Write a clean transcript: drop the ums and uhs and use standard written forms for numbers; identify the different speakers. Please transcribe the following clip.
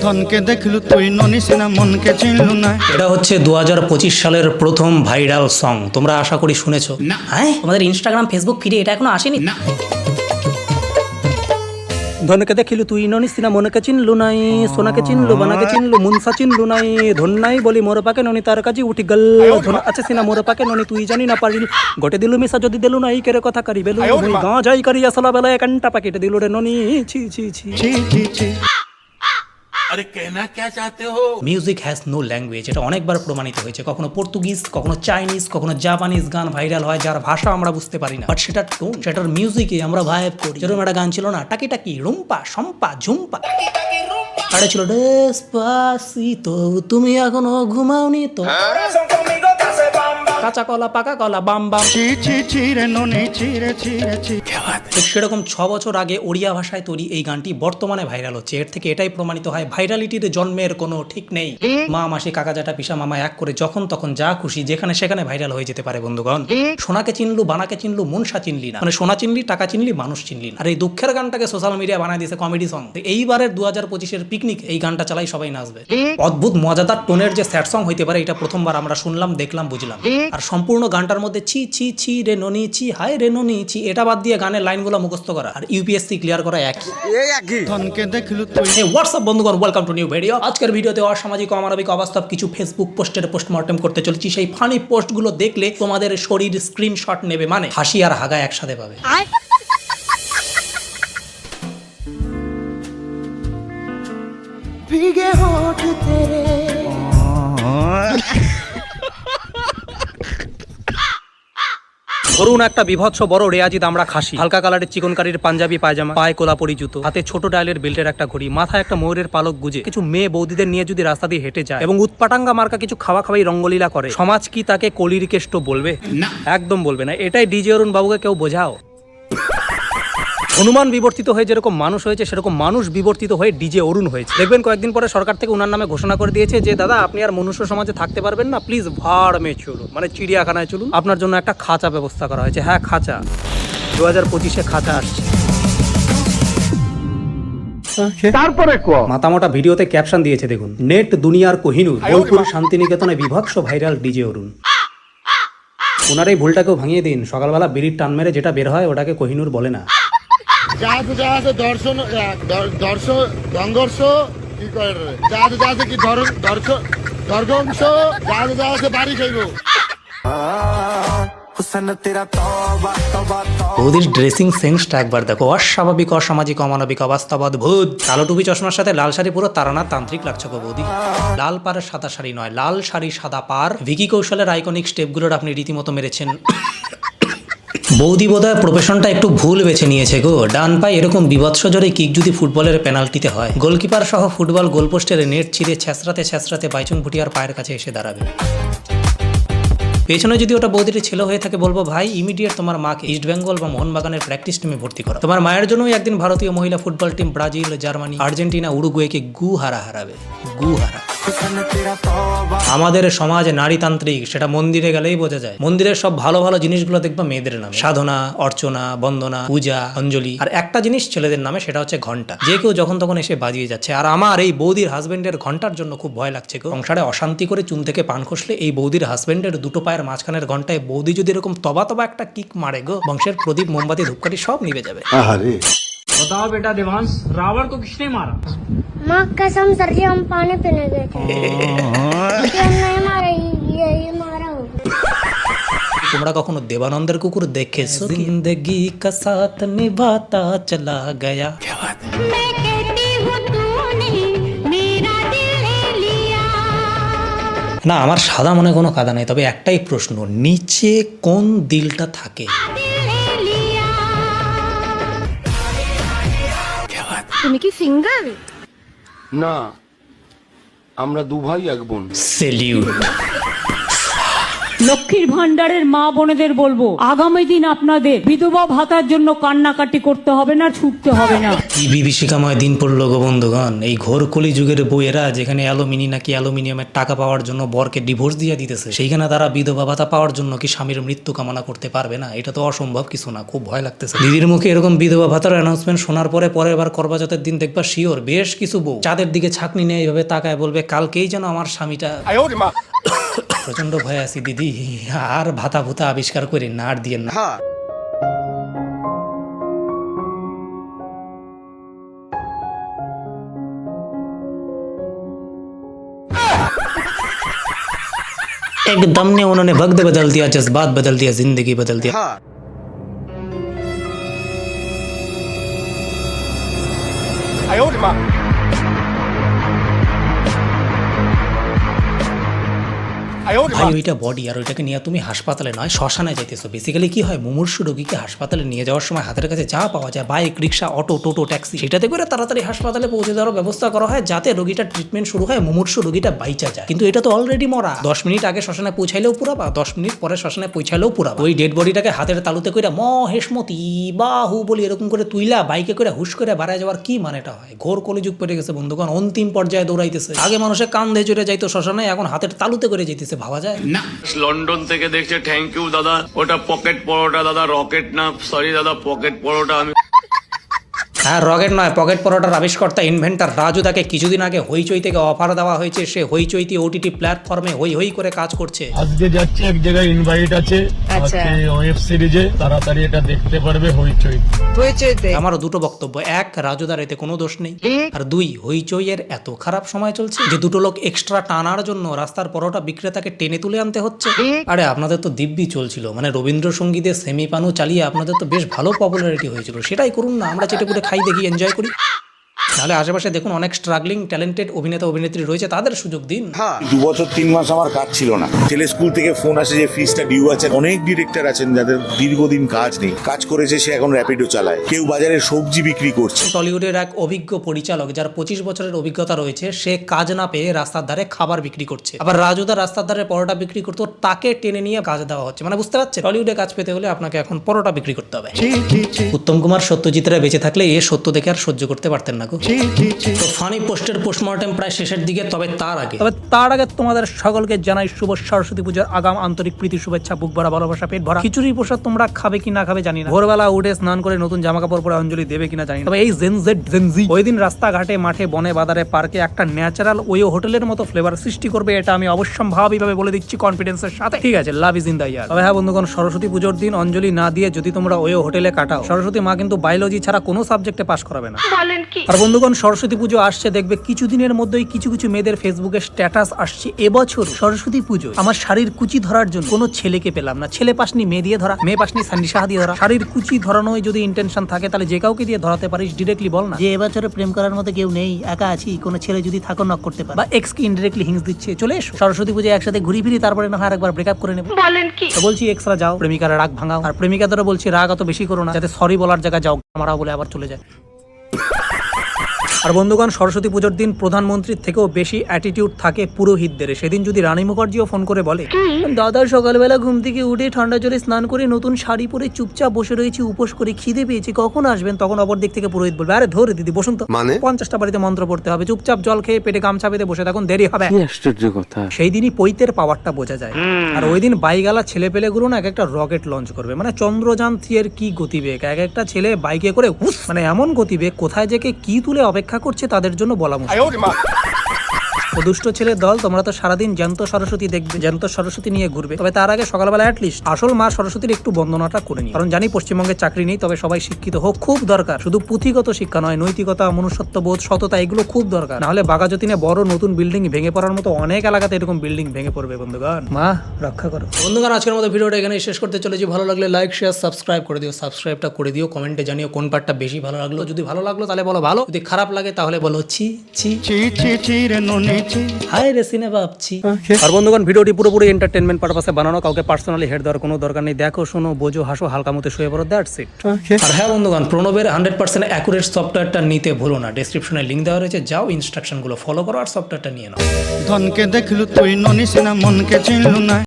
Speaker 1: ধনকে দেখলু তুই ননিস না মনকে চিনলু না।
Speaker 2: এটা হচ্ছে 2025 সালের প্রথম ভাইরাল সং। তোমরা আশা করি শুনেছো।
Speaker 1: না।
Speaker 2: হ্যাঁ, তোমাদের ইনস্টাগ্রাম ফেসবুক ফিডে এটা এখনো আসেনি?
Speaker 1: না।
Speaker 2: ধনকে দেখিলু তুই ননিস না মনকে চিনলু নাই, সোনাকে চিনলু বানাকে চিনলু মুনসা চিনলু নাই, ধন নাই বলি মোর পাকে ননি তার কাছে উঠি গল, ধন আছে সিনা মোর পাকে ননি তুই জানি না পারিল, গটে দিলু মিশা যদি দিলু নাই কেরে কথা করি বেলু গাঁ যাই করি আসলা বেলা একান্টা প্যাকেট দিলু রে ননি ছি ছি ছি
Speaker 1: ছি ছি ছি।
Speaker 3: अरे कहना क्या चाहते हो?
Speaker 2: মিউজিক হ্যাজ নো ল্যাঙ্গুয়েজ, এটা অনেকবার প্রমাণিত হয়েছে। কখনো পর্তুগিজ, কখনো চাইনিজ, কখনো জাপানিজ গান ভাইরাল হয় যার ভাষা আমরা বুঝতে পারি না, বাট সেটার টোন, সেটার মিউজিকে আমরা ভাইব করি। যেরকম একটা গান ছিল না, টাকি টাকি রুম্পা সম্পা ঝুম্পা, আরে ছিল ডেসপাসিতো তুমি এখনো ঘুমাওনি তো, কাঁচা কলা পাকা কলা বাম বাম।
Speaker 1: ছি ছি ছি রে ননি ছি রে ছি রে ছি।
Speaker 2: ঠিক সেরকম 6 বছর আগে ওড়িয়া ভাষায় তৈরি এই গানটি বর্তমানে ভাইরাল হচ্ছে। এর থেকে এটাই প্রমাণিত হয় ভাইরালিটির জন্মের কোনো ঠিক নেই। মা মাসি কাকা জ্যাঠা পিসা মামা এক করে যখন তখন যা খুশি যেখানে সেখানে ভাইরাল হয়ে যেতে পারে বন্ধুগণ। সোনাকে চিনলু বানাকে চিনলু মনসা চিনলি না, মানে সোনা চিনলি টাকা চিনলি মানুষ চিনলি না। আর এই দুঃখের গানটাকে সোশ্যাল মিডিয়া বানায় দিয়েছে কমেডি সং। এইবারের 2025-এর পিকনিক এই গানটা চালাই সবাই নাচবে। অদ্ভুত মজাদার টোনের যে স্যাড সং হইতে পারে এটা প্রথমবার আমরা শুনলাম, দেখলাম, বুঝলাম। আর সম্পূর্ণ গানটার মধ্যে ছি ছি ছি রে ননি ছি হায় রে ননি ছি এটা বাদ দিয়ে গানের লাইনগুলো মুখস্থ করা আর ইউপিএসসি ক্লিয়ার করা একই।
Speaker 1: ধনকে দেখলু তুই।
Speaker 2: হে হোয়াটসঅ্যাপ বন্ধুগণ, ওয়েলকাম টু নিউ ভিডিও। আজকের ভিডিওতে অসামাজিক অমানবিক অবাস্তব কিছু ফেসবুক পোস্টের পোস্টমর্টেম করতে চলেছি। সেই ফানি পোস্টগুলো দেখলে তোমাদের শরীর স্ক্রিনশট নেবে, মানে হাসি আর হাগা একসাথে পাবে।
Speaker 4: भीगे होठ तेरे
Speaker 2: ধরুন একটা বিভৎস বড় রেয়াজি দামড়া খাসি, হালকা কালারের চিকন কারির পাঞ্জাবি পায়জামা, পায়ে কোলাপরি জুতো, হাতে ছোট ডায়ালের বেল্টের একটা ঘড়ি, মাথায় একটা ময়ূরের পালক গুজে কিছু মেয়ে বৌদিদের নিয়ে যদি রাস্তা দিয়ে হেঁটে যায় এবং উৎপাটাঙ্গা মার্কা কিছু খাওয়া খাওয়াই রঙ্গলীলা করে, সমাজ কি তাকে কলির কেষ্ট বলবে?
Speaker 1: না।
Speaker 2: একদম বলবে না। এটাই ডিজে অরুণ বাবুকে কেউ বোঝাও। হনুমান বিবর্তিত হয়ে যেরকম মানুষ হয়েছে সেরকম মানুষ বিবর্তিত হয়ে ডিজে অরুণ হয়েছে। দেখবেন কয়েকদিন পরে সরকার থেকে উনার নামে ঘোষণা করে দিয়েছে যে দাদা আপনি আর মনুষ্য সমাজে থাকতে পারবেন না, প্লিজ ভাড় মে চলুন, মানে চিড়িয়াখানায় চলুন। আপনার জন্য একটা খাঁচা ব্যবস্থা করা হয়েছে। হ্যাঁ, খাঁচা 2025-এ খাঁচা আসছে।
Speaker 4: তারপরে
Speaker 2: মাতামোটা ভিডিওতে ক্যাপশন দিয়েছে দেখুন, নেট দুনিয়ার কোহিনূর বোলপুর শান্তিনিকেতনে বিভৎস ভাইরাল ডিজে অরুণ। ওনার এই ভুলটাকেও ভাঙিয়ে দিন। সকালবেলা বিড়ির টান মেরে যেটা বের হয় ওটাকে কোহিনূর বলে না।
Speaker 5: যাতে দর্শন সংঘর্ষ কি করে যাতে কি দর্ঘংশ যাতে বাড়ি খাইব।
Speaker 2: বৌদির ড্রেসিং সেন্সটা একবার দেখো, অস্বাভাবিক অসামাজিক অমানবিক অবাস্তব অদ্ভুত। কালো টুপি চশমার সাথে লাল শাড়ি পুরো তারানা তান্ত্রিক লাগছে গো বৌদি। লাল পাড়ের সাদা শাড়ি নয়, লাল শাড়ি সাদা পার। ভিকি কৌশলের আইকনিক স্টেপগুলোর আপনি রীতিমতো মেরেছেন। বৌদি বোধহয় প্রফেশনটা একটু ভুল বেছে নিয়েছে গো। ডান পায়ে এরকম বিভৎস জোরে কিক যদি ফুটবলের পেনাল্টিতে হয়, গোলকিপার সহ ফুটবল গোলপোস্টের নেট ছিঁড়ে ছ্যাঁচড়াতে বাইচুং ভুটিয়ার পায়ের কাছে এসে দাঁড়াবে। পেছনে যদি ওটা বৌদির ছেলে হয়ে থাকে বলবো ভাই ইমিডিয়েট তোমার মাকে ইস্ট বেঙ্গল বা মোহনবাগানের প্র্যাকটিস টিমে ভর্তি করো। তোমার মায়ের জন্যই একদিন ভারতীয় মহিলা football team Brazil, Germany, Argentina, উরুগুয়েকে হারাবে। আমাদের সমাজ নারীতান্ত্রিক, সেটা মন্দিরে গেলেই বোঝা যায়। মন্দিরের সব ভালো ভালো জিনিসগুলো দেখবা মেয়েদের নামে, সাধনা, অর্চনা, বন্দনা, পূজা, অঞ্জলি। আর একটা জিনিস ছেলেদের নামে, সেটা হচ্ছে ঘন্টা। যে কেউ যখন তখন এসে বাজিয়ে যাচ্ছে। আর আমার এই বৌদির হাজবেন্ডের ঘন্টার জন্য খুব ভয় লাগছে গো। সংসারে অশান্তি করে চুন থেকে পান খসলে এই বৌদির হাজবেন্ডের দুটো পায়ের মাঝখানের ঘন্টায় বৌদি যদি এরকম তবা একটা কিক মারে গো, বংশের প্রদীপ, মোমবাতি, ধূপকাঠি সব নিভে যাবে।
Speaker 6: बताओ बेटा देवांश, रावण को किसने मारा?
Speaker 7: माँ कसम सर जी हम पानी पीने गए थे। हम नहीं मारे, ये मारा होगा।
Speaker 2: তোমরা কখনো দেবানন্দের কুকুর দেখেছো? জিন্দগি কা সাথ নিভাতা চলা গয়া।
Speaker 7: मैं कहती हूँ तूने मेरा दिल ले लिया।
Speaker 2: না, আমার সাদা মনে কোনো কাদা নাই, তবে একটাই প্রশ্ন, নিচে কোন দিলটা থাকে?
Speaker 7: তুমি কি সিঙ্গেল?
Speaker 3: না, আমরা দু ভাই এক বোন।
Speaker 2: সেলিউট।
Speaker 8: লক্ষ্মীর ভান্ডারের মা বোনেদের বলবো, আগামী দিন আপনাদের বিধবা ভাতার জন্য কান্নাকাটি করতে হবে না, ছুটতে হবে না।
Speaker 2: কি বিভীষিকাময় দিন পড়লো গো বন্ধুগণ, এই ঘোর কলি যুগের বইয়েরা যেখানে অ্যালুমিনিয়ামের টাকা পাওয়ার জন্য বরকে ডিভোর্স দিয়ে দিতেছে, সেইখানে তারা বিধবা ভাতা পাওয়ার জন্য কি স্বামীর মৃত্যু কামনা করতে পারবে না? এটা তো অসম্ভব কিছু না, খুব ভয় লাগতেছে। দিদির মুখে এরকম বিধবা ভাতার অ্যানাউন্সমেন্ট শোনার পরে পরের বার করবাচতের দিন দেখবা শিওর বেশ কিছু বউ চাঁদের দিকে ছাকনি নিয়ে এইভাবে তাকায় বলবে, কালকেই যেন আমার স্বামীটা। প্রচন্ড ভয় আছি দিদি, আর ভাতা ভুতা আবিষ্কার করে না আর দিয়ে না। एकदम ने उन्होंने वक्त बदल दिया, जज्बात बदल दिया, जिंदगी बदल दिया। ভাই ওইটা বডি, আর ওইটাকে নিয়ে তুমি হাসপাতালে নয় শ্মশানে যাইতেছো। বেসিক্যালি কি হয়, মুমূর্ষু রোগীকে হাসপাতালে নিয়ে যাওয়ার সময় হাতের কাছে যা পাওয়া যায়, বাইক, রিক্সা, অটো, টোটো, ট্যাক্সি, সেটাতে করে তাড়াতাড়ি হাসপাতালে পৌঁছে দেওয়ার ব্যবস্থা করা হয় যাতে রোগীটার ট্রিটমেন্ট শুরু হয়, মুমূর্ষু রোগীটা বাইচা যায়। কিন্তু এটা তো অলরেডি মরা, 10 মিনিট আগে শ্মশানে পৌঁছাইলেও পুরাবা, 10 মিনিট পরে শ্মশানে পৌঁছাইলেও পুরাবা। ওই ডেড বডিটাকে হাতের তালুতে করে মহেশমতি বাহু বলি এরকম করে তুইলা বাইকে করে হুশ করে বাড়ায় যাওয়ার কি মানেটা হয়? ঘোর কলিযুগ পেরে গেছে বন্ধুগণ, অন্তিম পর্যায়ে দৌড়াইতেছে। আগে মানুষের কান্ধে চড়ে যাইতো শ্মশানে, এখন হাতের তালুতে করে যাইতেছে, ভাবা যায় না।
Speaker 3: লন্ডন থেকে দেখছে, থ্যাংক ইউ দাদা, ওটা পকেট পরোটা দাদা, রকেট না, সরি দাদা, পকেট পরোটা। আমি
Speaker 2: হ্যাঁ, রকেট নয়, পকেট পরোটার আবিষ্কর্তা ইনভেন্টর রাজু তাকে কিছুদিন আগে হইচই থেকে অফার দেওয়া হয়েছে, সে হইচইতে ওটিটি প্ল্যাটফর্মে হই হই করে কাজ করছে।
Speaker 9: আজকে যাচ্ছে এক জায়গায়, ইনভাইট আছে আজকে ওয়েব সিরিজে, তাড়াতাড়ি এটা দেখতে পারবে হইচই।
Speaker 2: আমারও দুটো বক্তব্য, এক, রাজুদার এতে কোনো দোষ নেই, আর দুই, হইচই এর এত খারাপ সময় চলছে যে দুটো লোক এক্সট্রা টানার জন্য রাস্তার পরোটা বিক্রেতাকে টেনে তুলে আনতে হচ্ছে। আরে আপনাদের তো দিব্যি চলছিল, মানে রবীন্দ্রসঙ্গীতের সেমি পানু চালিয়ে আপনাদের তো বেশ ভালো পপুলারিটি হয়েছিল, সেটাই করুন না, আমরা চেটেপুটে খাই, দেখি, এনজয় করি। তাহলে আশেপাশে দেখুন অনেক স্ট্রাগলিং ট্যালেন্টেড অভিনেতা অভিনেত্রী রয়েছে, তাদের সুযোগ দিন।
Speaker 10: 2 বছর 3 মাস আমার কাজ ছিল না, ছেলে স্কুল থেকে ফোন আসে যে ফিসটা ডিউ আছে। অনেক ডিরেক্টর আছেন যাদের দীর্ঘদিন কাজ নেই, কাজ করেছে সে এখন র্যাপিডো চালায়, কেউ বাজারে সবজি বিক্রি করছে।
Speaker 2: টলিউডের এক অভিজ্ঞ পরিচালক যার 25 বছরের অভিজ্ঞতা রয়েছে, সে কাজ না পেয়ে রাস্তার ধারে খাবার বিক্রি করছে। আবার রাজুদা রাস্তার ধারে পরোটা বিক্রি করতো, তাকে টেনে নিয়ে কাজ দেওয়া হচ্ছে। মানে বুঝতে পারছেন, টলিউডে কাজ পেতে হলে আপনাকে এখন পরোটা বিক্রি করতে হবে। উত্তম কুমার সত্যজিৎরা বেঁচে থাকলে এ সত্য দেখে আর সহ্য করতে পারতেন না গো। তো ফানি পোস্টের পোস্টমর্টেম প্রায় শেষের দিকে, তবে তার আগে তোমাদের সকলকে জানাই শুভ সরস্বতী পুজোর আগাম আন্তরিক প্রীতি শুভেচ্ছা, বুক ভরা ভালোবাসা, পেট ভরা খিচুড়ি প্রসাদ তোমরা খাবে কি না খাবে জানি না, ভোরবেলা উঠে স্নান করে নতুন জামা কাপড় পরে অঞ্জলি দেবে কিনা জানি না। তবে এই জেনজি ওই দিন রাস্তাঘাটে, মাঠে, বনে, বাজারে, পার্কে একটা ন্যাচারাল ওই হোটেলের মতো ফ্লেভার সৃষ্টি করবে, এটা আমি অবশ্যম্ভাবীভাবে বলে দিচ্ছি কনফিডেন্সের সাথে। ঠিক আছে, love is in the year. তবে হ্যাঁ বন্ধুগণ, সরস্বতী পুজোর দিন অঞ্জলি না দিয়ে যদি তোমরা ওই হোটেলে কাটাও, সরস্বতী মা কিন্তু বায়োলজি ছাড়া কোনো সাবজেক্টে পাস করাবে না। আর বন্ধুগণ, সরস্বতী পুজো আসছে, দেখবে কিছুদিনের মধ্যেই কিছু কিছু মেয়েদের ফেসবুকে স্ট্যাটাস আসছে, এবছর সরস্বতী পুজো আমার শাড়ির কুচি ধরার জন্য কোনো ছেলেকে পেলাম না, ছেলে পাসনি মেয়ে দিয়ে ধরা, মেয়ে পাসনি সান্ডিসাহা দিয়ে ধরা। শাড়ির কুচি ধরানোই যদি ইন্টেনশন থাকে তাহলে যে কাউকে দিয়ে ধরাতে পারিস, ডিরেক্টলি বল না যে এবছরে প্রেম করার মতো কেউ নেই, একা আছি, কোনো ছেলে যদি থাকো নক করতে পারে, বা এক্স কে ইনডিরেক্টলি হিংস দিচ্ছে, চলে এসো সরস্বতী পুজো একসাথে ঘুরি ফিরি, তারপরে না হয় আরেকবার ব্রেকআপ করে নেবো। বলেন কি? তো বলছি এক্সরা যাও, প্রেমিকার রাগ ভাঙাও, আর প্রেমিকাদেরও বলছি রাগ অত বেশি করো না, যাতে সরি বলার জায়গায় যাও আমারা বলে আবার চলে যায়। আর বন্ধুগণ, সরস্বতী পুজোর দিন প্রধানমন্ত্রীর থেকেও বেশি অ্যাটিটিউড থাকে পুরোহিতদের। সেদিন যদি রানী মুখার্জিও ফোন করে বলে, দাদা সকালবেলা ঘুম থেকে উঠে ঠান্ডা জলে স্নান করে নতুন শাড়ি পরে চুপচাপ বসে রয়েছি, উপোস করে, খিদে পেয়েছি, কখন আসবেন? তখন অপর দিক থেকে পুরোহিত বলবে, আরে ধরে দিদি বসুন তো, মানে 50টা বাড়িতে মন্ত্র পড়তে হবে, চুপচাপ জল খেয়ে পেটে গামছা বেঁধে বসে থাকুন, দেরি হবে।
Speaker 6: আশ্চর্য কথা।
Speaker 2: সেই দিনই পৈতের পাওয়ারটা বোঝা যায়। আর ওই দিন বাইগালা ছেলে পেলেগুলো না এক একটা রকেট লঞ্চ করবে, মানে চন্দ্রযান 3 এর কি গতিবেগ, এক একটা ছেলে বাইকে করে মানে এমন গতিবেগ, কোথায় যে কি তুলে অপেক্ষা করছে তাদের জন্য বলা মুশকিল। দুষ্ট ছেলের দল, তোমরা তো সারাদিন জ্যান্ত সরস্বতী দেখবে, জ্যান্ত সরস্বতী নিয়ে ঘুরবে, তবে তার আগে সকালবেলা অ্যাটলিস্ট আসল মা সরস্বতীর একটু বন্দনাটা করে নি। কারণ জানি পশ্চিমবঙ্গে চাকরি নেই, তবে সবাই শিক্ষিত হোক, খুব দরকার। শুধু পুঁথিগত শিক্ষা নয়, নৈতিকতা, মনুষ্যত্ববোধ, সততা, এগুলো খুব দরকার। নাহলে বাঘাযতীনে বড় নতুন বিল্ডিং ভেঙে পড়ার মতো অনেক এলাকাতে এরকম বিল্ডিং ভেঙে পড়বে। বন্ধুগণ, মা রক্ষা করো। বন্ধুগণ, আজকের মতো ভিডিওটা এখানে শেষ করতে চলেছি। ভালো লাগলে লাইক, শেয়ার, সাবস্ক্রাইব করে দিও। সাবস্ক্রাইবটা করে দিও, কমেন্টে জানিও কোন পার্টটা বেশি ভালো লাগলো। যদি ভালো লাগলো তাহলে বলো ভালো, যদি খারাপ লাগে তাহলে বলো ছি ছি
Speaker 1: ছি ছি ছি রে ননি ছি।
Speaker 2: হাই রে সিনে ভাবছি। আর বন্ধুগণ, ভিডিওটি পুরোপুরি এন্টারটেনমেন্ট পারপাসে বানানো, কাউকে পার্সোনালি হেড দেওয়ার কোনো দরকার নেই। দেখো, শোনো, বোঝো, হাসো, হালকা মতো শুয়ে পড়ো, দ্যাটস ইট। আর হ্যাঁ বন্ধুগণ, প্রণবের 100% অ্যাকুরেট সফটওয়্যারটা নিতে ভুলো না, ডেসক্রিপশনে লিংক দেওয়া রয়েছে, যাও ইনস্ট্রাকশনগুলো ফলো করো আর সফটওয়্যারটা নিয়ে নাও।
Speaker 1: ধনকে দেখলু তুই ননি সিনা মনকে চিনলু না।